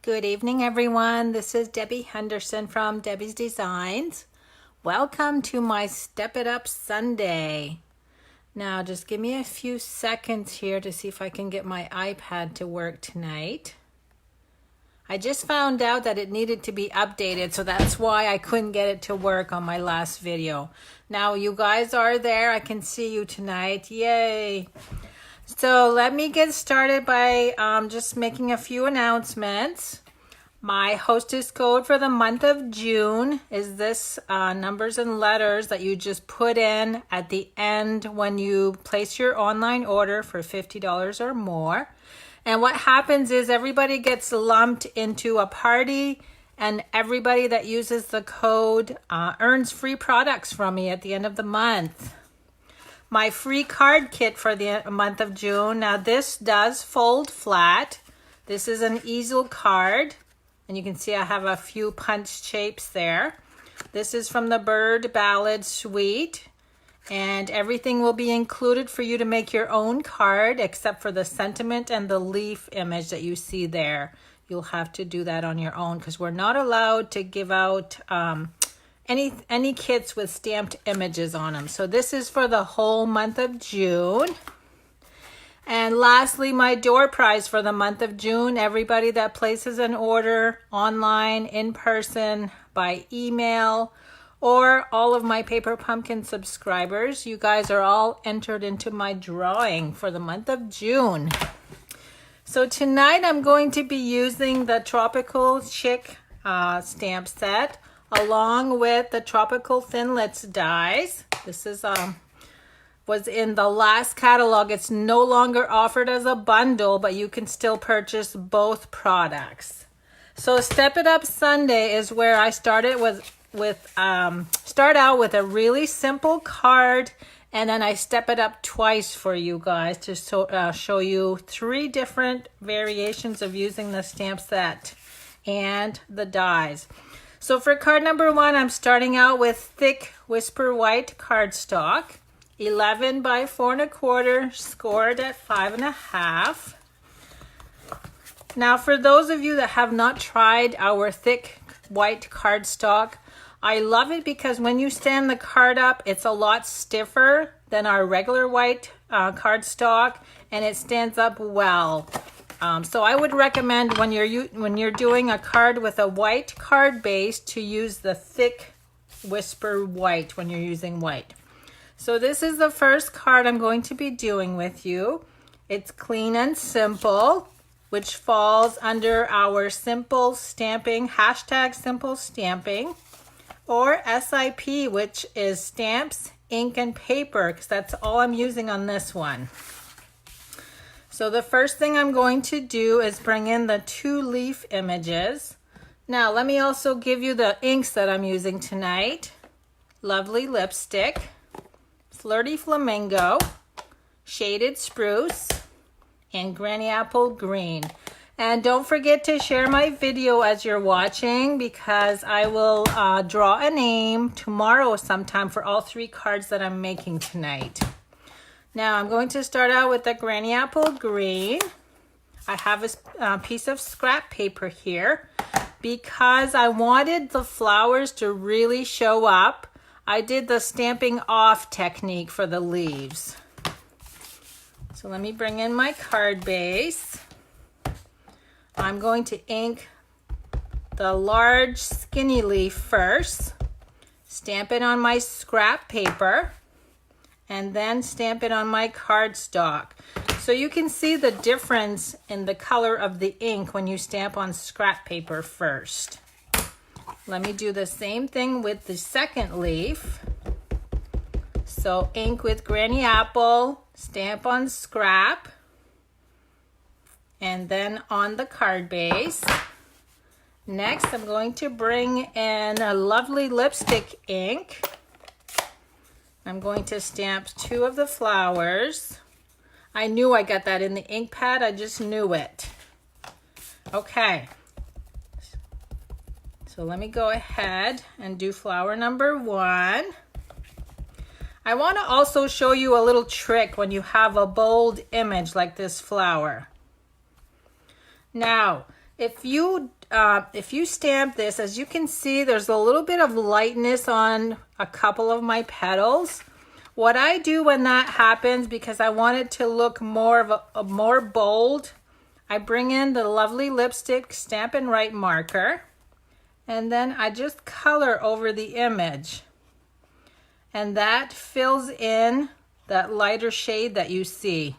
Good evening, everyone. This is Debbie Henderson from Debbie's Designs. Welcome to my Step It Up Sunday. Now, just give me a few seconds here to see if I can get my iPad to work tonight. I just found out that it needed to be updated, so that's why I couldn't get it to work on my last video. Now, you guys are there. I can see you tonight. Yay! So let me get started by just making a few announcements. My hostess code for the month of June is this numbers and letters that you just put in at the end when you place your online order for $50 or more. And what happens is everybody gets lumped into a party, and everybody that uses the code earns free products from me at the end of the month. My free card kit for the month of June. Now this does fold flat. This is an easel card. And you can see I have a few punch shapes there. This is from the Bird Ballad Suite. And everything will be included for you to make your own card except for the sentiment and the leaf image that you see there. You'll have to do that on your own because we're not allowed to give out any kits with stamped images on them. So this is for the whole month of June. And lastly, my door prize for the month of June. Everybody that places an order online, in person, by email, or all of my Paper Pumpkin subscribers, you guys are all entered into my drawing for the month of June. So tonight I'm going to be using the Tropical Chic stamp set, along with the Tropical Thinlits dies. This is was in the last catalog. It's no longer offered as a bundle, but you can still purchase both products. So Step It Up Sunday is where I started start out with a really simple card, and then I step it up twice for you guys to show you 3 different variations of using the stamp set and the dies. So for card number 1, I'm starting out with thick Whisper White cardstock, 11 by 4 1/4, scored at 5 1/2. Now, for those of you that have not tried our thick white cardstock, I love it because when you stand the card up, it's a lot stiffer than our regular white cardstock, and it stands up well. So I would recommend when you're doing a card with a white card base to use the thick Whisper White when you're using white. So this is the first card I'm going to be doing with you. It's clean and simple, which falls under our simple stamping, hashtag simple stamping, or SIP, which is stamps, ink, and paper, because that's all I'm using on this one. So the first thing I'm going to do is bring in the 2 leaf images. Now let me also give you the inks that I'm using tonight. Lovely Lipstick, Flirty Flamingo, Shaded Spruce, and Granny Apple Green. And don't forget to share my video as you're watching, because I will draw a name tomorrow sometime for all 3 cards that I'm making tonight. Now I'm going to start out with the Granny Apple Green. I have a piece of scrap paper here because I wanted the flowers to really show up. I did the stamping off technique for the leaves. So let me bring in my card base. I'm going to ink the large skinny leaf first, stamp it on my scrap paper, and then stamp it on my cardstock. So you can see the difference in the color of the ink when you stamp on scrap paper first. Let me do the same thing with the second leaf. So ink with Granny Apple, stamp on scrap, and then on the card base. Next, I'm going to bring in a lovely lipstick ink. I'm going to stamp 2 of the flowers. I knew I got that in the ink pad. I just knew it. Okay. So let me go ahead and do flower number 1. I want to also show you a little trick when you have a bold image like this flower. Now, If you stamp this, as you can see, there's a little bit of lightness on a couple of my petals. What I do when that happens, because I want it to look more of a more bold, I bring in the lovely lipstick Stampin' Right marker, and then I just color over the image. And that fills in that lighter shade that you see.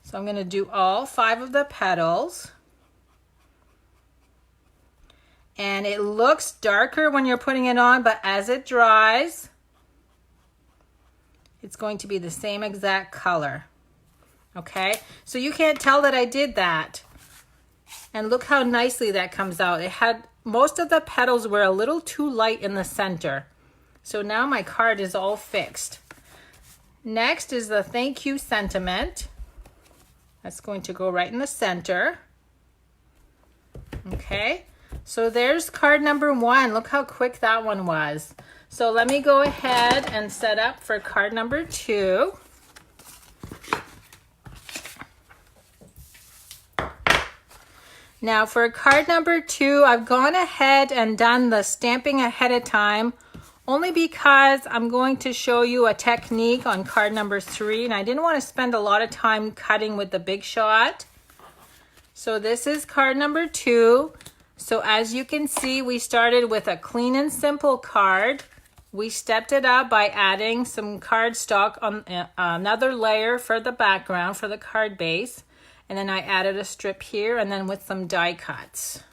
So I'm going to do all 5 of the petals. And it looks darker when you're putting it on, but as it dries, it's going to be the same exact color. Okay, so you can't tell that I did that. And look how nicely that comes out. It had, most of the petals were a little too light in the center. So now my card is all fixed. Next is the thank you sentiment. That's going to go right in the center. Okay, so there's card number 1. Look how quick that one was. So let me go ahead and set up for card number 2. Now for card number 2, I've gone ahead and done the stamping ahead of time, only because I'm going to show you a technique on card number 3, and I didn't want to spend a lot of time cutting with the Big Shot. So this is card number 2. So as you can see, we started with a clean and simple card. We stepped it up by adding some cardstock on another layer for the background, for the card base. And then I added a strip here, and then with some die cuts.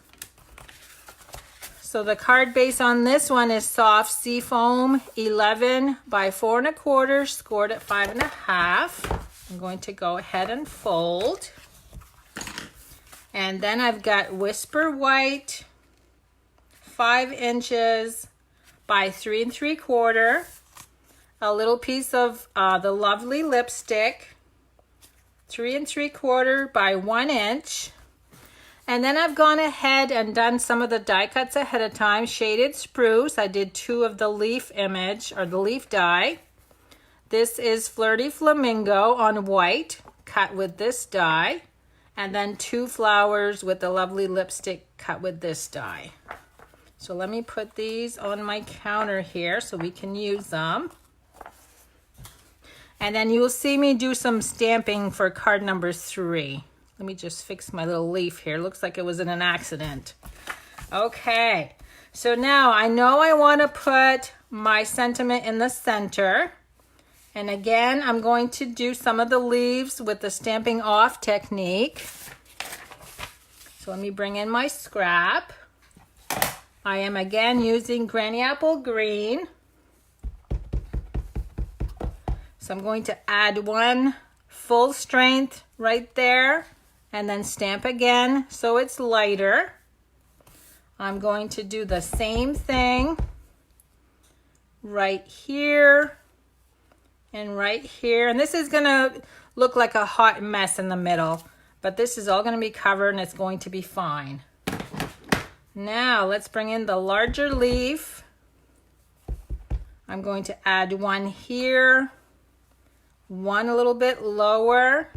So the card base on this one is soft seafoam 11 by 4 1/4, scored at 5 1/2. I'm going to go ahead and fold. And then I've got Whisper White 5 inches by 3 3/4, a little piece of the lovely lipstick 3 3/4 by 1 inch. And then I've gone ahead and done some of the die cuts ahead of time. Shaded Spruce, I did 2 of the leaf image, or the leaf die. This is Flirty Flamingo on white, cut with this die. And then 2 flowers with the lovely lipstick cut with this die. So let me put these on my counter here so we can use them. And then you'll see me do some stamping for card number 3. Let me just fix my little leaf here. Looks like it was in an accident. Okay, so now I know I want to put my sentiment in the center. And again, I'm going to do some of the leaves with the stamping off technique. So let me bring in my scrap. I am again using Granny Apple Green. So I'm going to add 1 full strength right there, and then stamp again so it's lighter. I'm going to do the same thing right here and right here. And this is going to look like a hot mess in the middle, but this is all going to be covered and it's going to be fine. Now let's bring in the larger leaf. I'm going to add 1 here, 1 a little bit lower.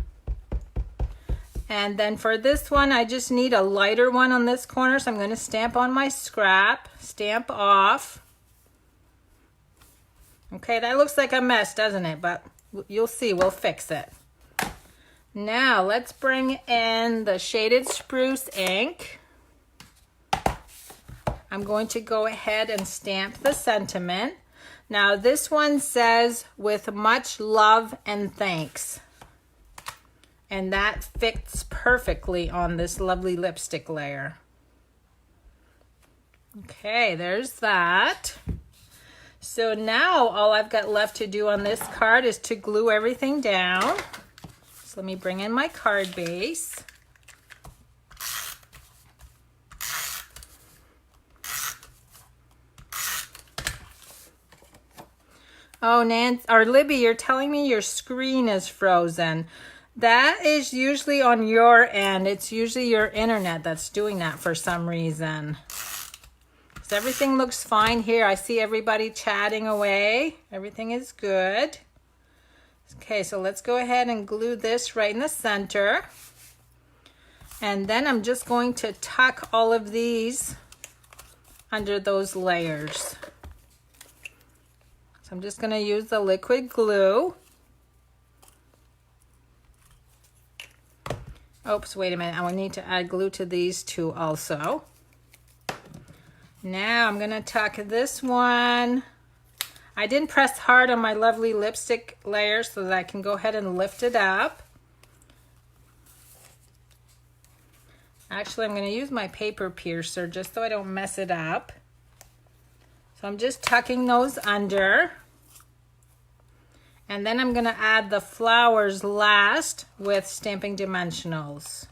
And then for this one, I just need a lighter one on this corner. So I'm going to stamp on my scrap, stamp off. Okay, that looks like a mess, doesn't it? But you'll see, we'll fix it. Now let's bring in the Shaded Spruce ink. I'm going to go ahead and stamp the sentiment. Now this one says, with much love and thanks. And that fits perfectly on this lovely lipstick layer. Okay, there's that. So now all I've got left to do on this card is to glue everything down. So let me bring in my card base. Oh, Nancy, or Libby, you're telling me your screen is frozen. That is usually on your end. It's usually your internet that's doing that for some reason. So everything looks fine here. I see everybody chatting away. Everything is good. Okay, so let's go ahead and glue this right in the center. And then I'm just going to tuck all of these under those layers. So I'm just going to use the liquid glue. Oops, wait a minute. I will need to add glue to these two also. Now I'm going to tuck this one. I didn't press hard on my lovely lipstick layer so that I can go ahead and lift it up. Actually, I'm going to use my paper piercer just so I don't mess it up. So I'm just tucking those under. And then I'm going to add the flowers last with Stamping Dimensionals.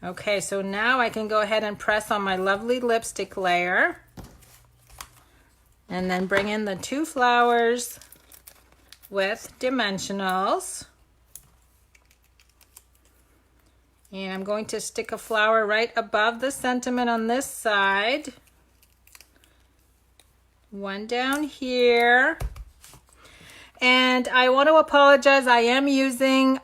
Okay, so now I can go ahead and press on my lovely lipstick layer. And then bring in the two flowers with dimensionals. And I'm going to stick a flower right above the sentiment on this side. One down here. And I want to apologize. I am using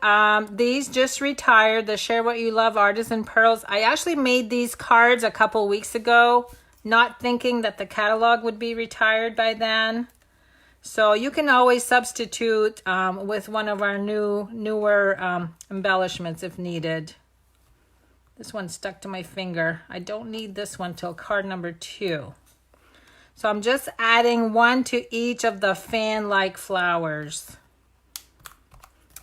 these just retired, the Share What You Love Artisan Pearls. I actually made these cards a couple weeks ago, not thinking that the catalog would be retired by then. So you can always substitute with one of our newer embellishments if needed. This one stuck to my finger. I don't need this one till card number 2. So I'm just adding one to each of the fan-like flowers.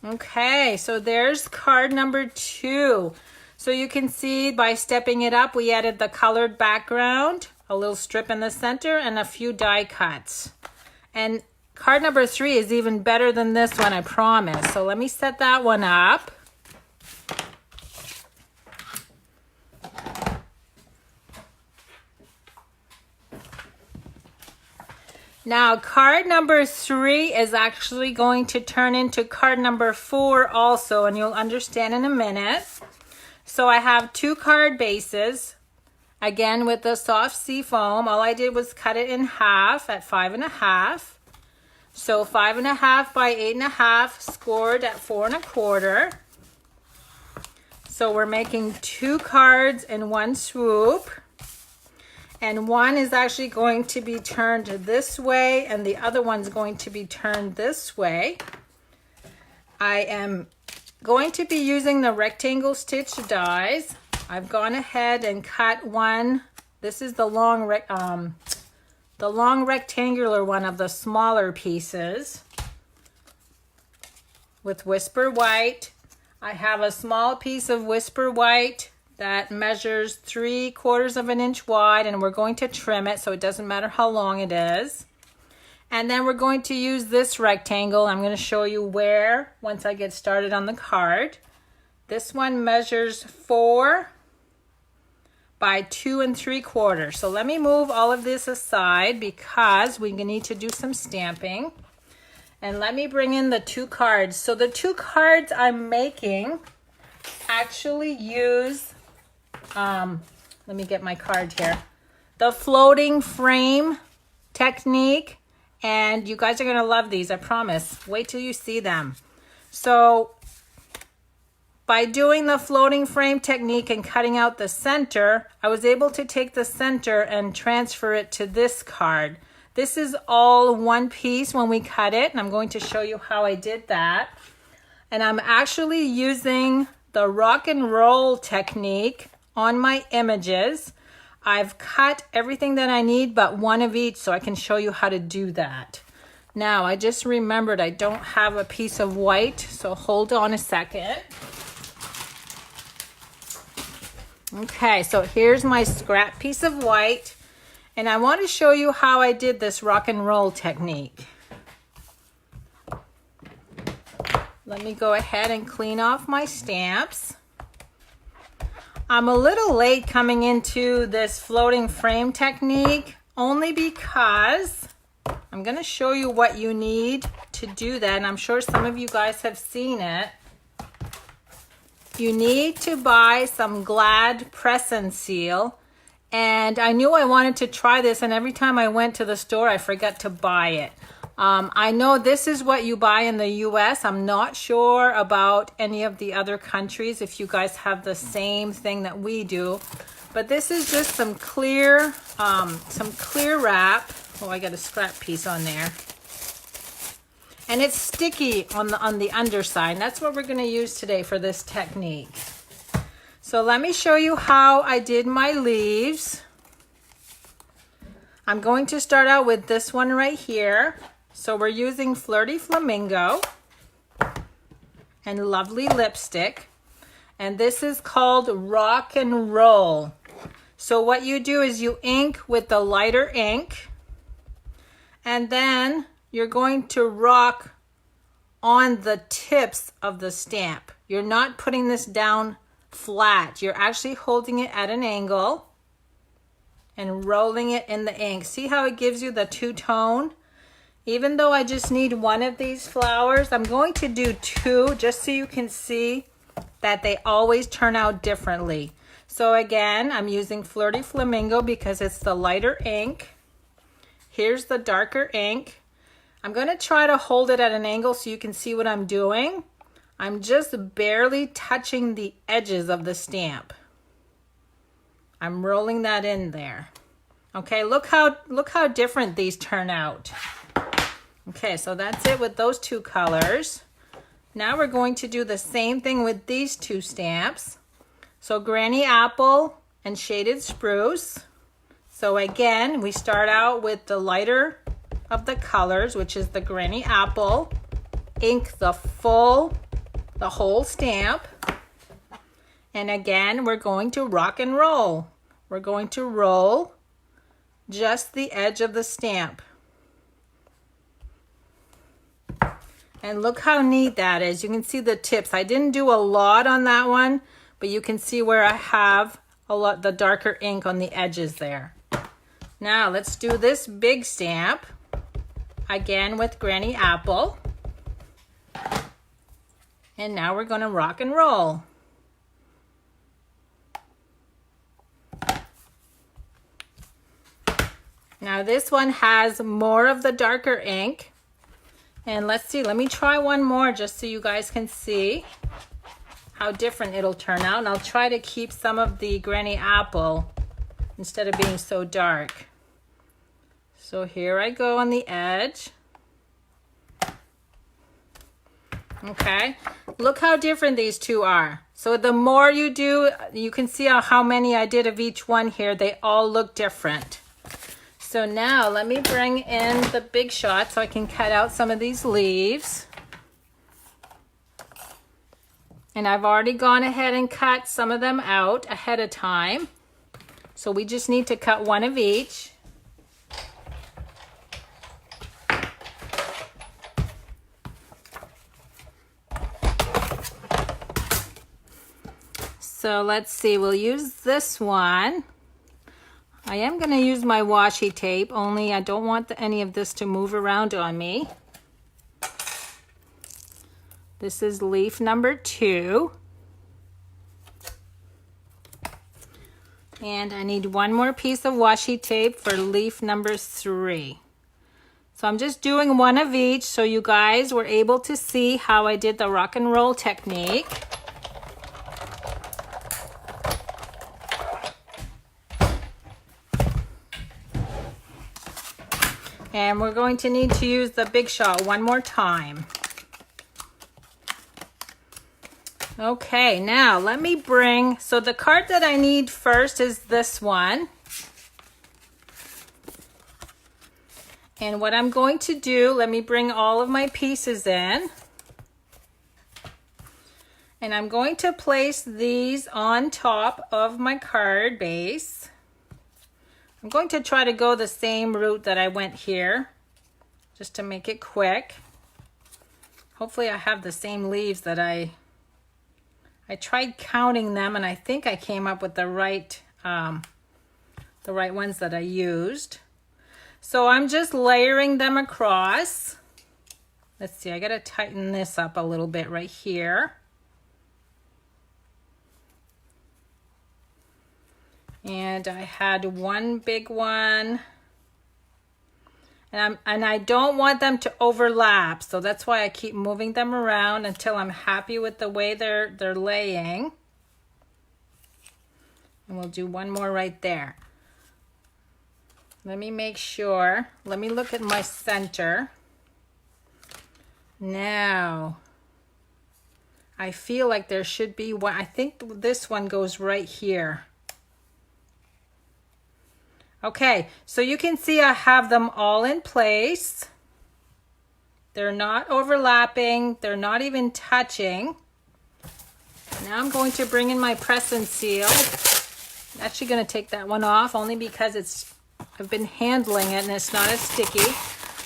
Okay, so there's card number 2. So you can see by stepping it up, we added the colored background, a little strip in the center, and a few die cuts. And card number 3 is even better than this one, I promise. So let me set that one up. Now, card number 3 is actually going to turn into card number 4 also, and you'll understand in a minute. So I have 2 card bases, again with the soft sea foam. All I did was cut it in half at 5.5. So 5.5 by 8.5, scored at 4 1/4. So we're making 2 cards in one swoop. And one is actually going to be turned this way, and the other one's going to be turned this way. I am going to be using the rectangle stitch dies. I've gone ahead and cut one. This is the long rectangular one of the smaller pieces with Whisper White. I have a small piece of Whisper White that measures 3/4 of an inch wide, and we're going to trim it so it doesn't matter how long it is. And then we're going to use this rectangle. I'm going to show you where once I get started on the card. This one measures 4 by 2 3/4. So let me move all of this aside because we need to do some stamping. And let me bring in the 2 cards. So the 2 cards I'm making actually use let me get my card here. The floating frame technique, and you guys are going to love these, I promise. Wait till you see them. So by doing the floating frame technique and cutting out the center, I was able to take the center and transfer it to this card. This is all one piece when we cut it, and I'm going to show you how I did that. And I'm actually using the rock and roll technique on my images. I've cut everything that I need but one of each so I can show you how to do that. Now, I just remembered I don't have a piece of white, so hold on a second. Okay, so here's my scrap piece of white, and I want to show you how I did this rock and roll technique. Let me go ahead and clean off my stamps. I'm a little late coming into this floating frame technique only because I'm going to show you what you need to do that, and I'm sure some of you guys have seen it. You need to buy some Glad press and seal, And I knew I wanted to try this, and every time I went to the store, I forgot to buy it. I know this is what you buy in the US. I'm not sure about any of the other countries, if you guys have the same thing that we do. But this is just some clear wrap. Oh, I got a scrap piece on there. And it's sticky on the underside. That's what we're going to use today for this technique. So let me show you how I did my leaves. I'm going to start out with this one right here. So we're using Flirty Flamingo and Lovely Lipstick. And this is called Rock and Roll. So what you do is you ink with the lighter ink, and then you're going to rock on the tips of the stamp. You're not putting this down flat. You're actually holding it at an angle and rolling it in the ink. See how it gives you the two-tone? Even though I just need one of these flowers, I'm going to do two just so you can see that they always turn out differently. So again, I'm using Flirty Flamingo because it's the lighter ink. Here's the darker ink. I'm going to try to hold it at an angle so you can see what I'm doing. I'm just barely touching the edges of the stamp. I'm rolling that in there. Okay, look how different these turn out. Okay, so that's it with those two colors. Now we're going to do the same thing with these two stamps. So Granny Apple and Shaded Spruce. So again, we start out with the lighter of the colors, which is the Granny Apple. Ink the whole stamp. And again, we're going to rock and roll. We're going to roll just the edge of the stamp. And look how neat that is. You can see the tips. I didn't do a lot on that one, but you can see where I have the darker ink on the edges there. Now let's do this big stamp, again with Granny Apple. And now we're going to rock and roll. Now this one has more of the darker ink. And let's see, let me try one more just so you guys can see how different it'll turn out. And I'll try to keep some of the Granny Apple instead of being so dark. So here I go on the edge. Okay, look how different these two are. So the more you do, you can see how many I did of each one here. They all look different. So now let me bring in the Big Shot so I can cut out some of these leaves. And I've already gone ahead and cut some of them out ahead of time. So we just need to cut one of each. So let's see, we'll use this one. I am going to use my washi tape, only I don't want any of this to move around on me. This is leaf number 2. And I need one more piece of washi tape for leaf number 3. So I'm just doing one of each so you guys were able to see how I did the rock and roll technique. And we're going to need to use the Big Shot one more time. Okay, now let me bring, so the card that I need first is this one. And what I'm going to do, let me bring all of my pieces in. And I'm going to place these on top of my card base. I'm going to try to go the same route that I went here, just to make it quick. Hopefully I have the same leaves that I tried counting them, and I think I came up with the right ones that I used. So I'm just layering them across. Let's see, I gotta tighten this up a little bit right here. And I had one big one. And I don't want them to overlap, so that's why I keep moving them around until I'm happy with the way they're laying. And we'll do one more right there. Let me make sure. Let me look at my center. Now, I feel like there should be one. I think this one goes right here. Okay, so you can see I have them all in place. They're not overlapping. They're not even touching. Now I'm going to bring in my press and seal. I'm actually going to take that one off only because I've been handling it and it's not as sticky.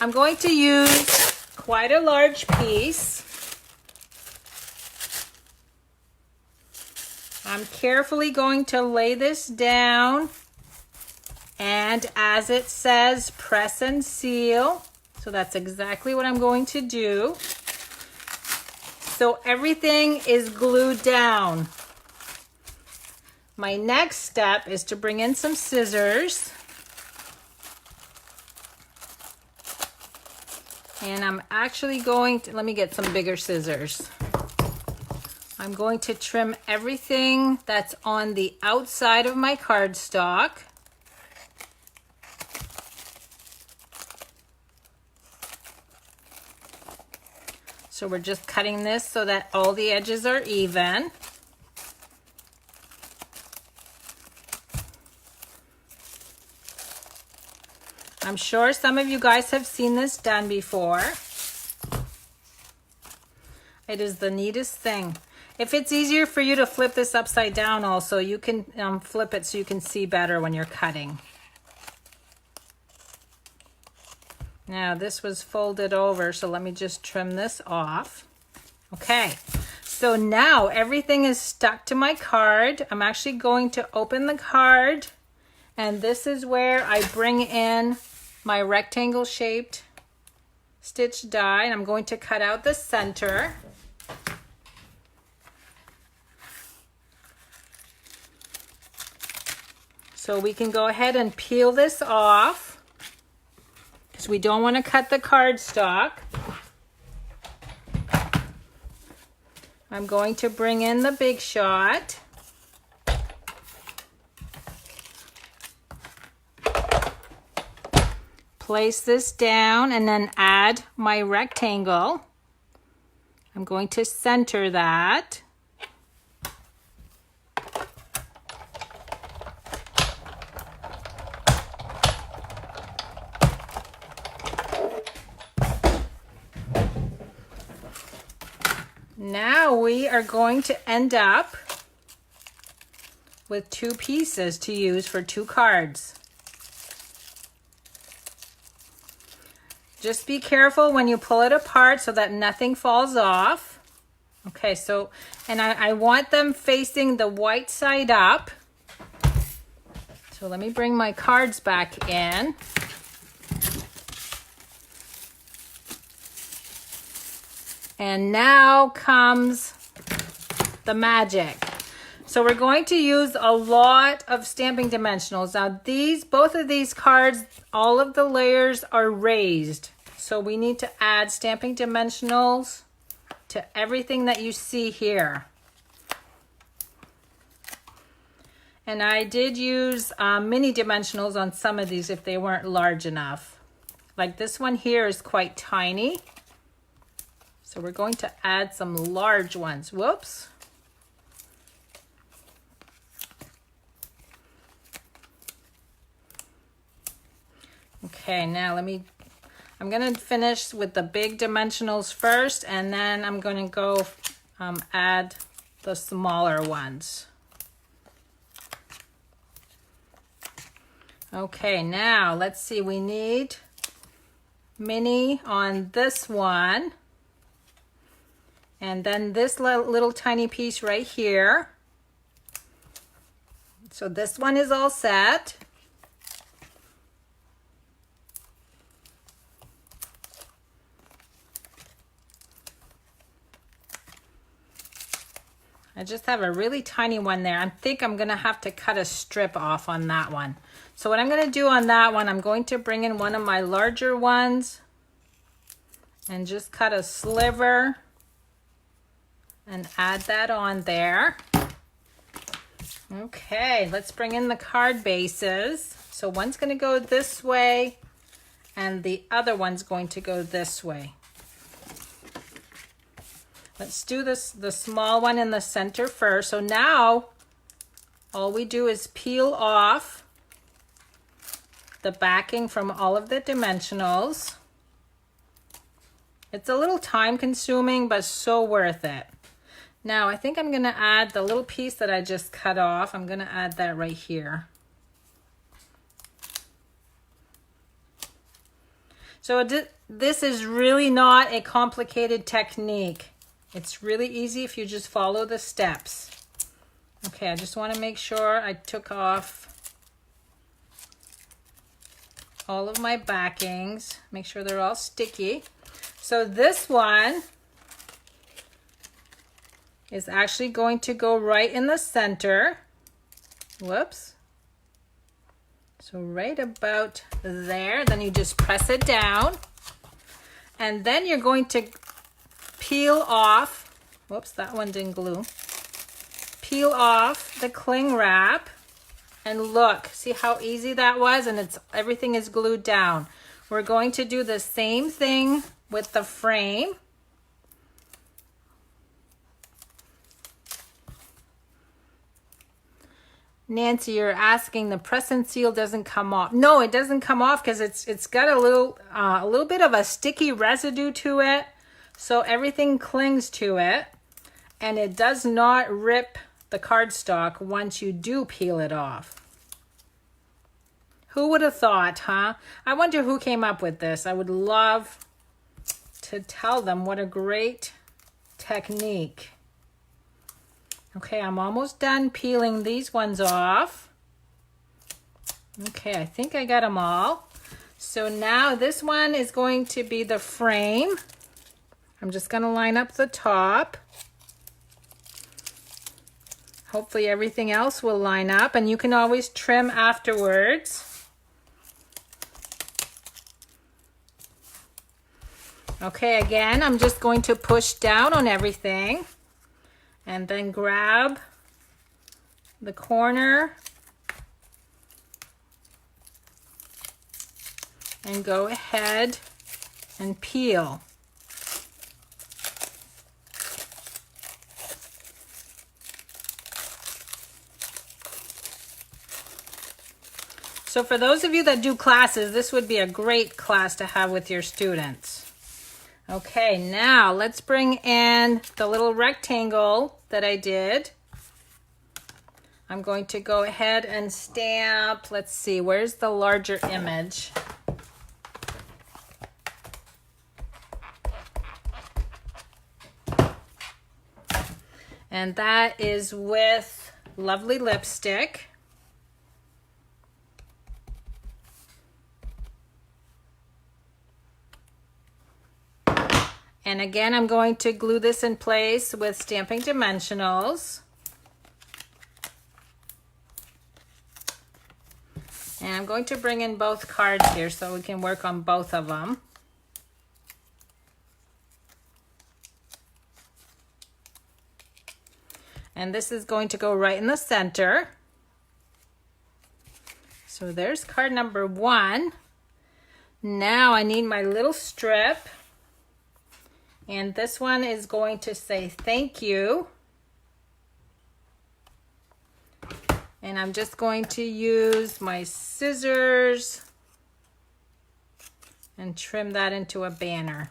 I'm going to use quite a large piece. I'm carefully going to lay this down. And as it says, press and seal. So that's exactly what I'm going to do. So everything is glued down. My next step is to bring in some scissors. And I'm actually going to, let me get some bigger scissors. I'm going to trim everything that's on the outside of my cardstock. So we're just cutting this so that all the edges are even. I'm sure some of you guys have seen this done before. It is the neatest thing. If it's easier for you to flip this upside down also, you can flip it so you can see better when you're cutting. Now this was folded over, so let me just trim this off. Okay, so now everything is stuck to my card. I'm actually going to open the card, and this is where I bring in my rectangle shaped stitch die, and I'm going to cut out the center. So we can go ahead and peel this off, because we don't want to cut the cardstock. I'm going to bring in the big shot. Place this down and then add my rectangle. I'm going to center that. Now we are going to end up with two pieces to use for two cards. Just be careful when you pull it apart so that nothing falls off. Okay, so, and I want them facing the white side up. So let me bring my cards back in. And now comes the magic. So we're going to use a lot of stamping dimensionals. Now both of these cards, all of the layers are raised. So we need to add stamping dimensionals to everything that you see here. And I did use mini dimensionals on some of these if they weren't large enough. Like this one here is quite tiny. So we're going to add some large ones. Whoops. Okay, now I'm going to finish with the big dimensionals first, and then I'm going to go add the smaller ones. Okay, now let's see, we need mini on this one. And then this little tiny piece right here. So this one is all set. I just have a really tiny one there. I think I'm gonna have to cut a strip off on that one. So what I'm gonna do on that one, I'm going to bring in one of my larger ones and just cut a sliver and add that on there. Okay, let's bring in the card bases. So one's gonna go this way and the other one's going to go this way. Let's do this, the small one in the center first. So now all we do is peel off the backing from all of the dimensionals. It's a little time consuming, but so worth it. Now I think I'm gonna add the little piece that I just cut off. I'm gonna add that right here. So this is really not a complicated technique. It's really easy if you just follow the steps. Okay, I just want to make sure I took off all of my backings. Make sure they're all sticky. So this one is actually going to go right in the center. Whoops. So right about there. Then you just press it down. And then you're going to peel off, whoops, that one didn't glue. Peel off the cling wrap and look, see how easy that was? And everything is glued down. We're going to do the same thing with the frame. Nancy, you're asking the press and seal doesn't come off. No, it doesn't come off because it's got a little bit of a sticky residue to it. So everything clings to it, and it does not rip the cardstock once you do peel it off. Who would have thought, huh? I wonder who came up with this. I would love to tell them what a great technique. Okay, I'm almost done peeling these ones off. Okay, I think I got them all. So now this one is going to be the frame. I'm just going to line up the top. Hopefully everything else will line up, and you can always trim afterwards. Okay, again, I'm just going to push down on everything and then grab the corner and go ahead and peel. So for those of you that do classes, this would be a great class to have with your students. Okay, now let's bring in the little rectangle that I did. I'm going to go ahead and stamp, let's see, where's the larger image? And that is with Lovely Lipstick. And again, I'm going to glue this in place with Stamping Dimensionals. And I'm going to bring in both cards here so we can work on both of them. And this is going to go right in the center. So there's card number 1. Now I need my little strip. And this one is going to say thank you. And I'm just going to use my scissors and trim that into a banner.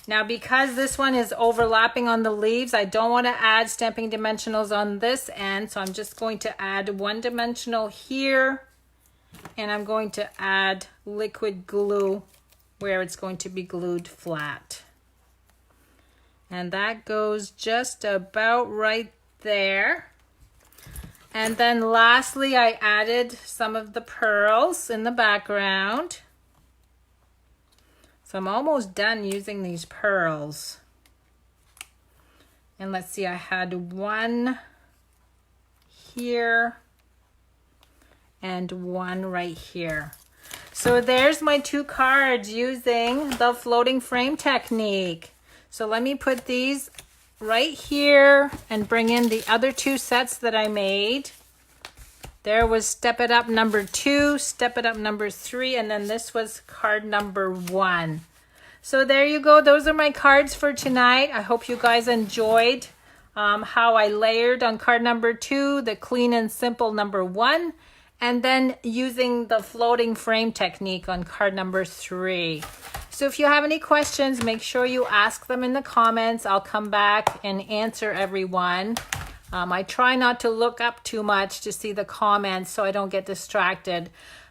Now, because this one is overlapping on the leaves, I don't want to add Stamping Dimensionals on this end. So I'm just going to add 1 dimensional here. And I'm going to add liquid glue where it's going to be glued flat. And that goes just about right there. And then lastly, I added some of the pearls in the background. So I'm almost done using these pearls. And let's see, I had one here and one right here. So there's my 2 cards using the floating frame technique. So let me put these right here and bring in the other 2 sets that I made. There was Step It Up number 2, Step It Up number 3, and then this was card number 1. So there you go. Those are my cards for tonight. I hope you guys enjoyed how I layered on card number 2, the clean and simple number 1, and then using the floating frame technique on card number 3. So if you have any questions, make sure you ask them in the comments. I'll come back and answer everyone. I try not to look up too much to see the comments so I don't get distracted.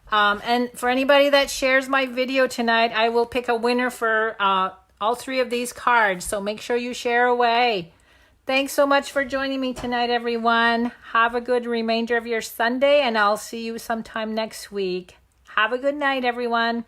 And for anybody that shares my video tonight, I will pick a winner for all 3 of these cards. So make sure you share away. Thanks so much for joining me tonight, everyone. Have a good remainder of your Sunday, and I'll see you sometime next week. Have a good night, everyone.